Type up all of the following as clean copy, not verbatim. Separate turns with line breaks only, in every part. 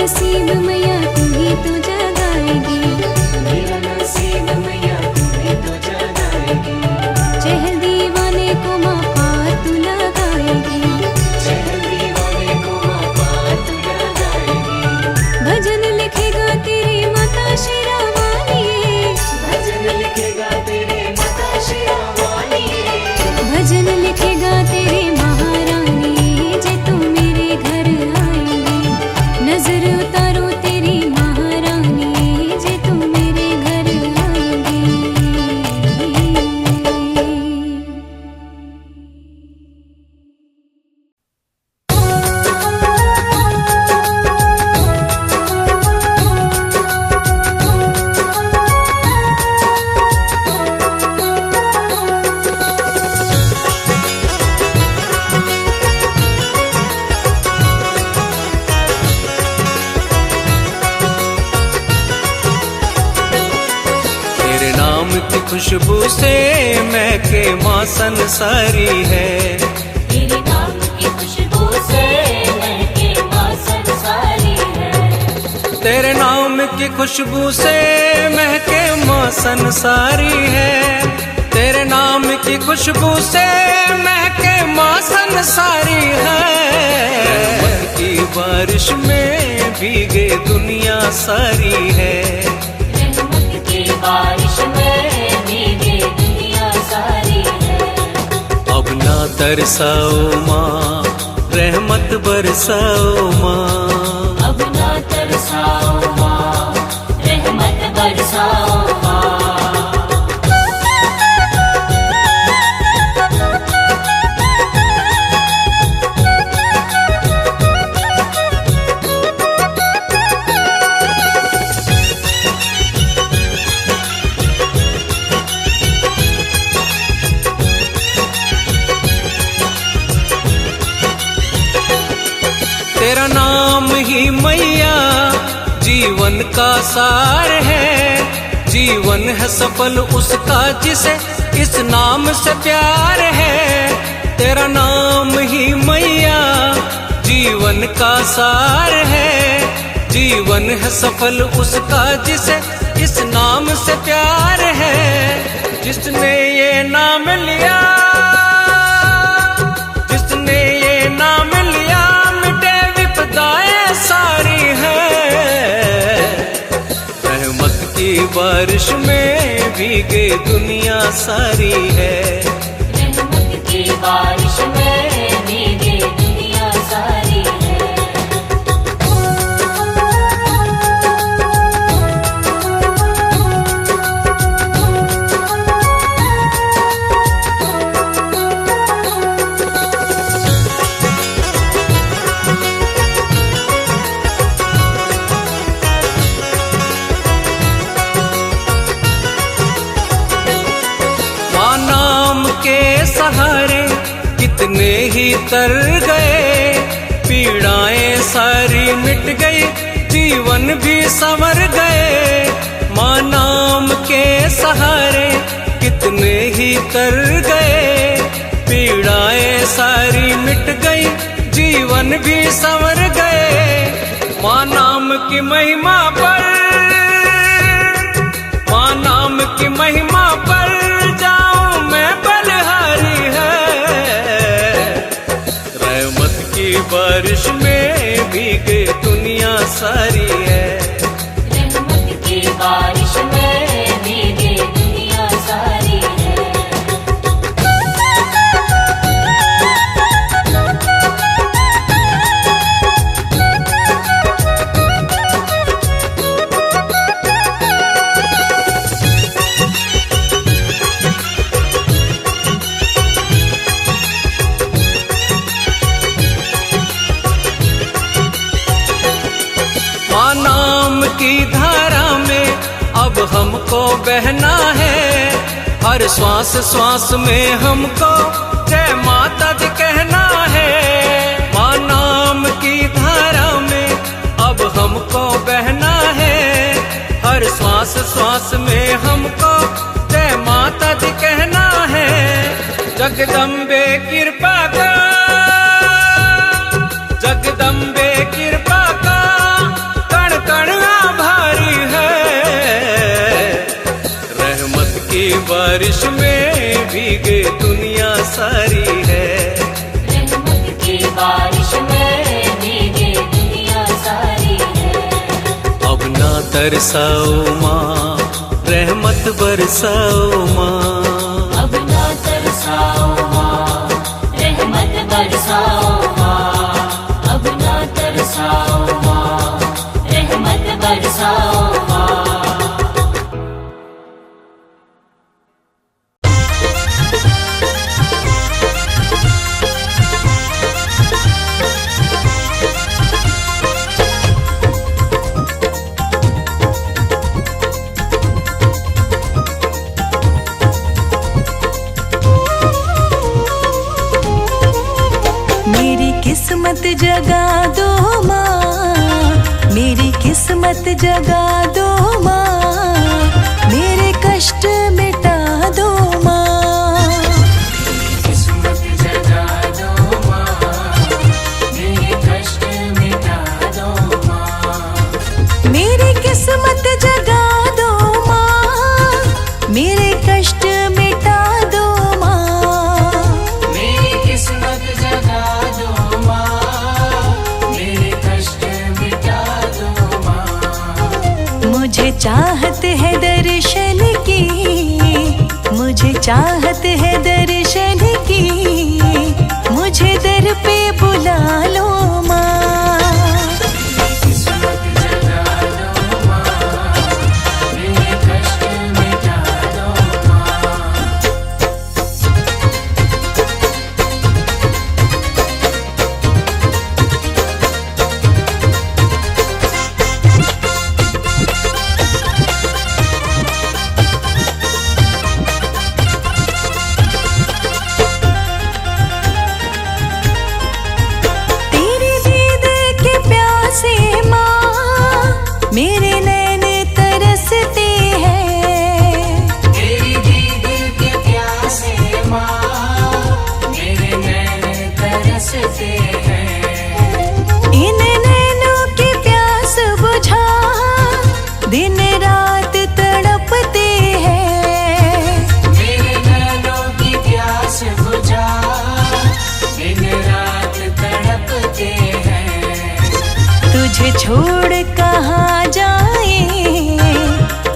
नसीब मैया तू ही तो जगाएगी, मेरा नसीब मैया तू ही तो जगाएगी। चहल दीवाने को माँ पार तू लगाएगी, चहल दीवाने को माँ पार तू लगाएगी। भजन लिखेगा तेरे माता शेरावाली, भजन लिखेगा तेरे माता शेरावाली, भजन लिखेगा तेरे महारानी। जे तू मेरे घर आएंगी, नजर उतारो तेरी महारानी, जे तू मेरे घर आएंगी।
तेरे नाम की खुशबू से महके माँ संसारी है,
तेरे नाम की खुशबू से महके माँ संसारी है,
तेरे नाम की खुशबू से महके माँ संसारी है, तेरे नाम की खुशबू से महके माँ संसारी है। रहमत की बारिश में भीगे दुनिया सारी है,
रहमत की बारिश में भीगे दुनिया सारी है।
अब ना तरसाओ माँ रहमत बरसाओ माँ,
अब ना तरसाओ माँ रहमत बरसाओ माँ।
तेरा नाम ही मैया जीवन का सार है, जीवन है सफल उसका जिसे इस नाम से प्यार है। तेरा नाम ही मैया जीवन का सार है, जीवन है सफल उसका जिसे इस नाम से प्यार है। जिसने ये नाम लिया, जिसने ये नाम लिया मिटे विपदाएं सारी है। रहमत की बारिश में भीगे दुनिया सारी है,
रहमत की बारिश में भीगे दुनिया सारी है।
माँ नाम के सहारे कितने ही तर गए, पीड़ाएं सारी मिट गई जीवन भी संवर गए। माँ नाम के सहारे कितने ही तर गए, पीड़ाएं सारी मिट गई जीवन भी संवर गए। माँ नाम की महिमा पर, माँ नाम की महिमा पर जाऊं मैं बलिहारी है। रहमत की बारिश में भीगे दुनिया सारी है,
रहमत की बारिश में भीगे दुनिया सारी है।
माँ नाम की धारा में अब हमको बहना है, हर श्वास श्वास में हमको जय माता दी कहना है। माँ नाम की धारा में अब हमको बहना है, हर श्वास श्वास में हमको जय माता दी कहना है। जगदम्बे कृपा का, जगदम्बे कृपा का बारिश में भीगे दुनिया सारी है।
रहमत की बारिश में भीगे दुनिया सारी है।
अब ना तरसाओ माँ, रहमत बरसाओ माँ।
अब ना तरसाओ माँ, रहमत बरसाओ माँ। अब ना तरसाओ माँ, रहमत बरसाओ माँ।
मेरी किस्मत जगा दो माँ, मेरी किस्मत जगा दो माँ, मेरे कष्ट मिटा दो माँ।
किस्मत जगा दो माँ, मेरे कष्ट मिटा दो माँ।
मेरी किस्मत जगा दो माँ, मेरे कष्ट मिटा दो माँ।
मेरी किस्मत जगा दो माँ, मेरे कष्ट मिटा दो माँ।
मुझे चाहत है दर्शन की, मुझे चाहत है दर्शन की, मुझे दर पे बुला लो माँ।
किस्मत जगा दो माँ, मेरे कष्ट मिटा दो माँ।
तेरे दीद के प्यासे माँ, मेरे नैन तरसते हैं।
तेरी दीद के प्यासे माँ, मेरे नैन तरसते हैं।
इन नैनों की प्यास बुझा दिन रात तड़पते हैं।
मेरे नैनों की प्यास बुझा दिन रात तड़पते हैं।
तुझे छोड़ कहाँ जाए,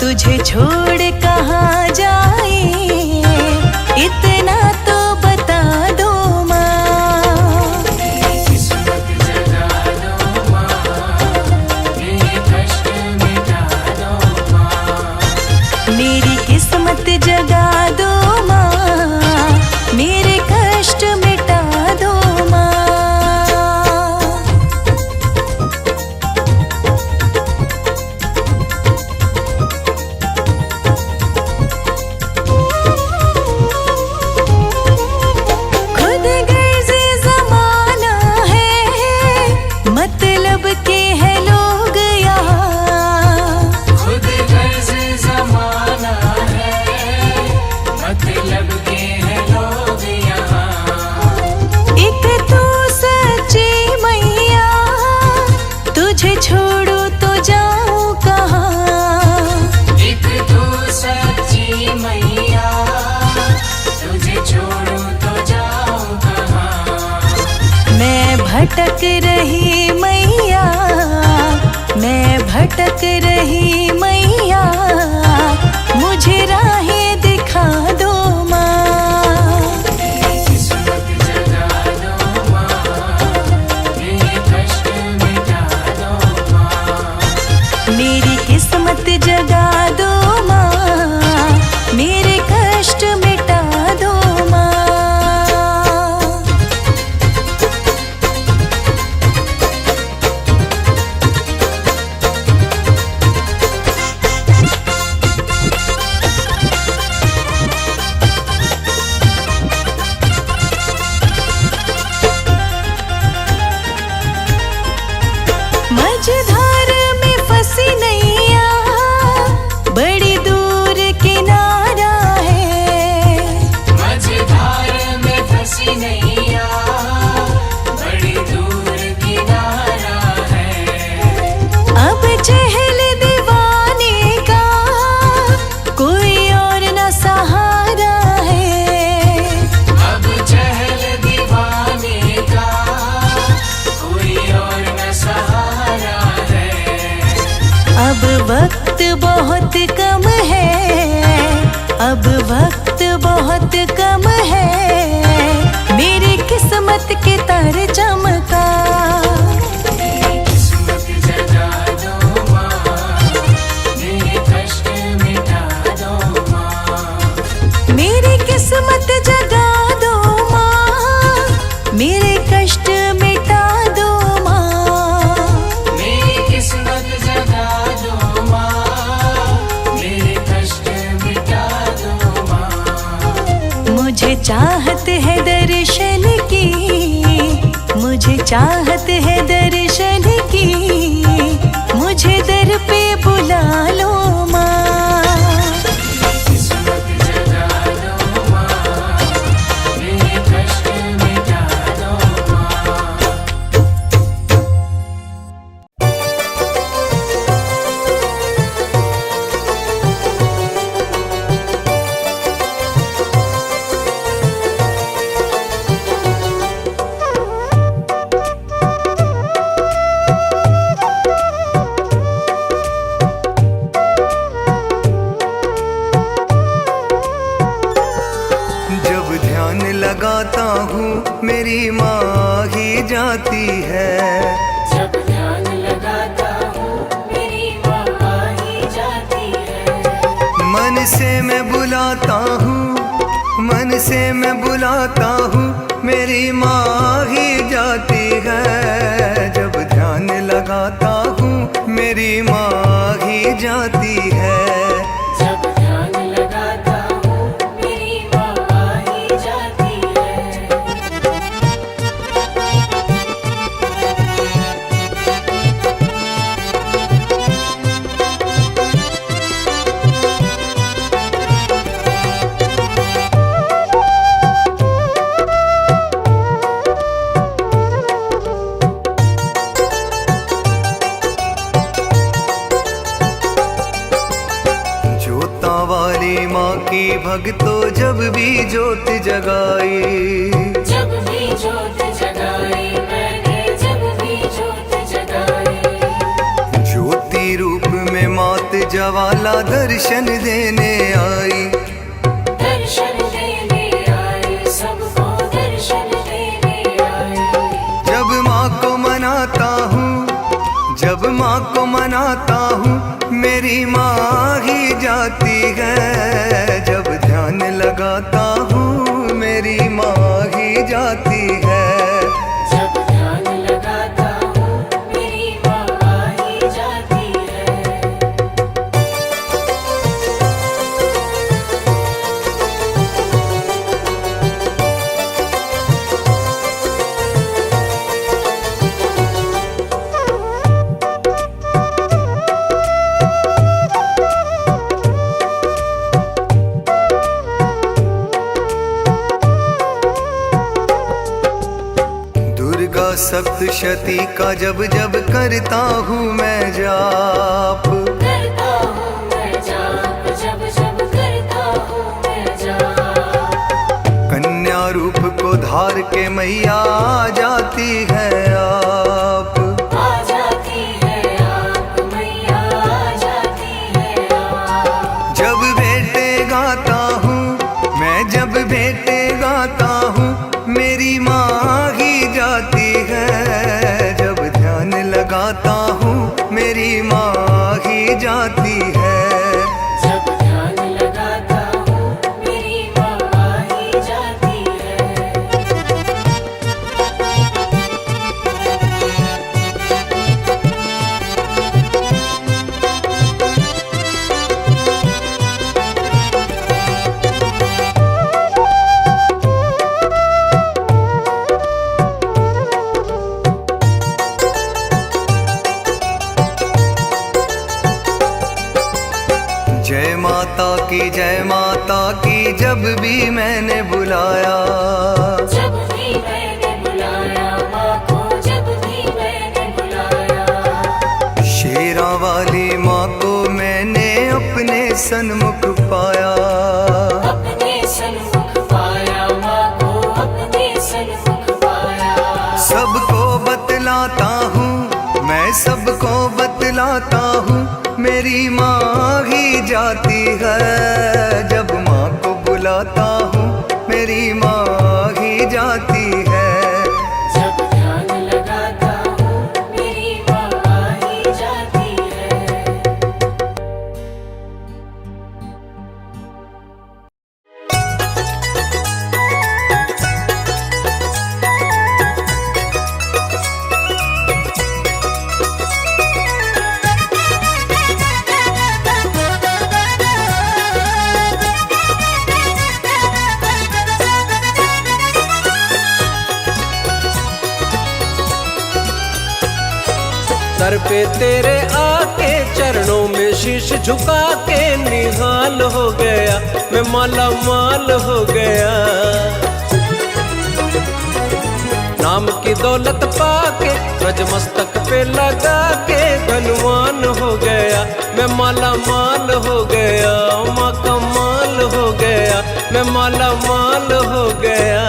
तुझे छोड़ कहाँ जाए, इतना तो बता दो माँ।
किस्मत जगा दो माँ, मेरे कष्ट मिटा दो माँ।
मेरी किस्मत जगा दो माँ, मेरे कष्ट मिटा दो माँ।
अब वक्त बहुत कम है, अब वक्त बहुत कम है, मेरी किस्मत के तारे चमका।
मेरी किस्मत जगा दो माँ, मेरे कष्ट मिटा दो माँ।
मेरी किस्मत जगा दो माँ, मेरे कष्ट मिटा दो माँ।
मेरी किस्मत जगा दो माँ, मेरे कष्ट मिटा दो माँ।
मुझे चाहत है दर्शन की, मुझे चाहत है दर्शन की, मुझे दर पे बुला लो माँ।
किस्मत जगा दो माँ, मेरे कष्ट मिटा दो माँ।
जब ध्यान लगाता हूँ मेरी माँ ही जाती है।
जब ध्यान लगाता हूँ मेरी माँ ही जाती है।
मन से मैं बुलाता हूँ, मन से मैं बुलाता हूँ, मेरी माँ ही जाती है। जब ध्यान लगाता हूँ मेरी माँ ही जाती है।
जब ध्यान लगाता हूँ मेरी माँ ही जाती है।
ज्योता वाली माँ की भक्तों जब भी ज्योत जगाई,
जब भी जोत जगाई मैंने, जब भी जोत जगाई।
ज्योति रूप में मात ज्वाला दर्शन देने आई।
दर्शन देने आई, सबको दर्शन देने आई।
जब माँ को मनाता हूँ, जब माँ को मनाता हूँ, मेरी माँ ही जाती है। जब ध्यान लगाता हूँ मेरी माँ ही जाती है।
जब ध्यान लगाता हूँ मेरी माँ ही जाती है।
दुर्गा सप्तशती का जब जब करता हूँ मैं जाप,
करता हूँ मैं जाप, जब जब करता हूँ मैं जाप।
कन्या रूप को धार के मैया आ जाती है आप।
आ जाती है आप मैया, आ जाती है आप।
जब बेटे गाता हूँ मैं, जब बेटे गाता हूँ, मेरी माँ ही जाती है। जब ध्यान लगाता हूँ मेरी माँ ही जाती है।
जब ध्यान लगाता हूँ मेरी माँ ही जाती है।
जय माता की, जय माता की जब भी मैंने बुलाया,
जब भी मैंने बुलाया माँ को, जब भी मैंने बुलाया।
शेरा वाली माँ को मैंने अपने सन्मुख पाया।
अपने सन्मुख पाया माँ को, अपने सन्मुख पाया।
सबको बतलाता हूँ मैं, सबको बतलाता हूँ, मेरी माँ ही जाती है। जब माँ को बुलाता हूँ मेरी माँ ही जाती है।
जब ध्यान लगाता हूँ मेरी माँ आ ही जाती है।
सर पे तेरे आके चरणों में शीश झुका के निहाल हो गया, मैं माला माल हो गया। नाम की दौलत पाके ब्रज मस्तक पे लगा के धनवान हो गया, मैं माला माल हो गया। माँ कमाल हो गया, मैं माला माल हो गया।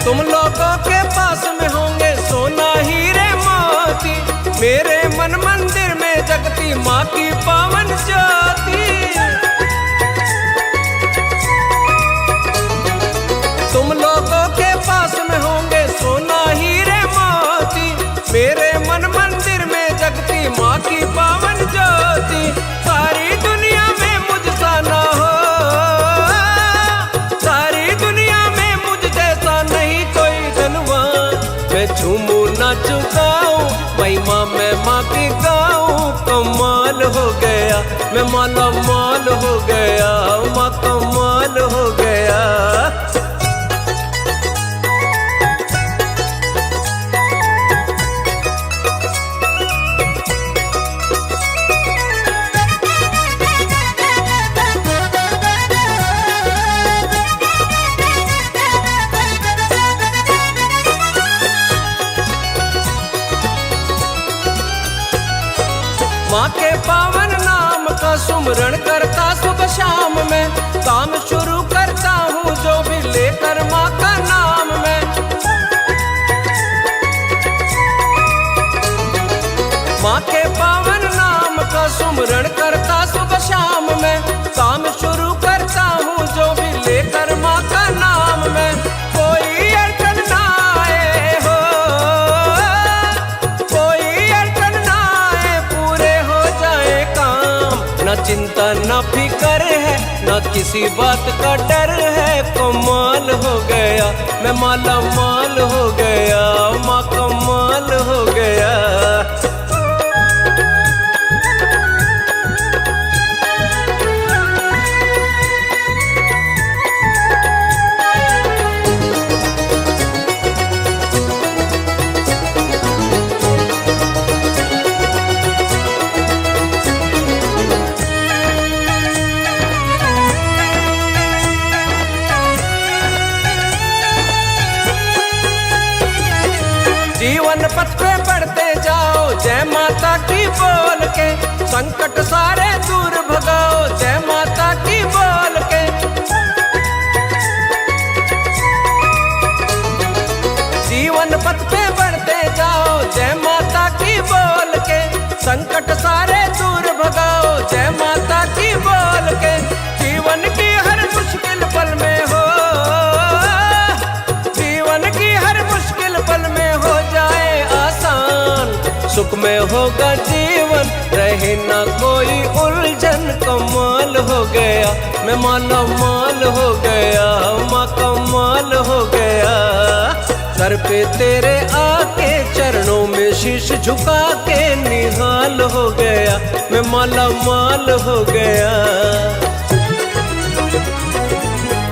तुम लोगों के पास में होंगे सोना हीरे मोती, मेरे मन मंदिर में जगती माँ की पावन ज्योति। तुम लोगों के पास में होंगे सोना हीरे मोती, मेरे मन मंदिर में जगती माँ की पावन ज्योति। सारी दुनिया में मुझसा ना हो, सारी दुनिया में मुझ जैसा नहीं कोई धनवान। मैं झूमू नाचू गाऊं, महिमा में माँ की गाऊं। कमाल हो गया, मैं माला माल हो गया। माँ कमाल हो गया। माँ के पावन नाम का सुमरण करता सुबह शाम में, काम शुरू करता हूँ जो भी लेकर माँ का नाम में। माँ के पावन नाम का सुमरण करता सुबह शाम में, काम शुरू करता हूँ जो भी लेकर माँ का नाम में। कोई अड़चन ना आए हो, कोई अड़चन ना आए, पूरे हो जाए काम। न चिंता न फिकर है, न किसी बात का डर है। कमाल हो गया, मैं माला माल हो गया। माँ कमाल हो गया। जीवन पथ पे बढ़ते जाओ, जय माता की बोल के। संकट सारे दूर भगाओ, जय माता की बोल के। जीवन पथ पे बढ़ते जाओ, जय माता की बोल के। संकट सारे दूर भगाओ, जय माता की बोल के। जीवन की हर मुश्किल पल में हो, जीवन की हर मुश्किल पल में हो जाए आसान। सुख में होगा जीवन, रहे ना कोई उलझन। कमाल हो गया, मैं माला माल हो गया। माँ कमाल हो गया। सर पे तेरे आके चरणों में शीश झुका के निहाल हो गया, मैं माला माल हो गया।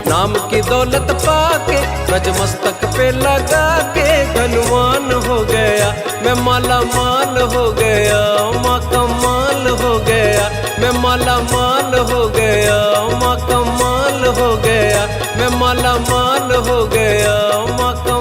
नाम की दौलत पाके ब्रज मस्तक पे लगा के धनवान हो गया, मैं माला माल हो गया। माँ कमाल हो गया, मैं माला माल हो गया। मैं माला माल हो गया, माँ का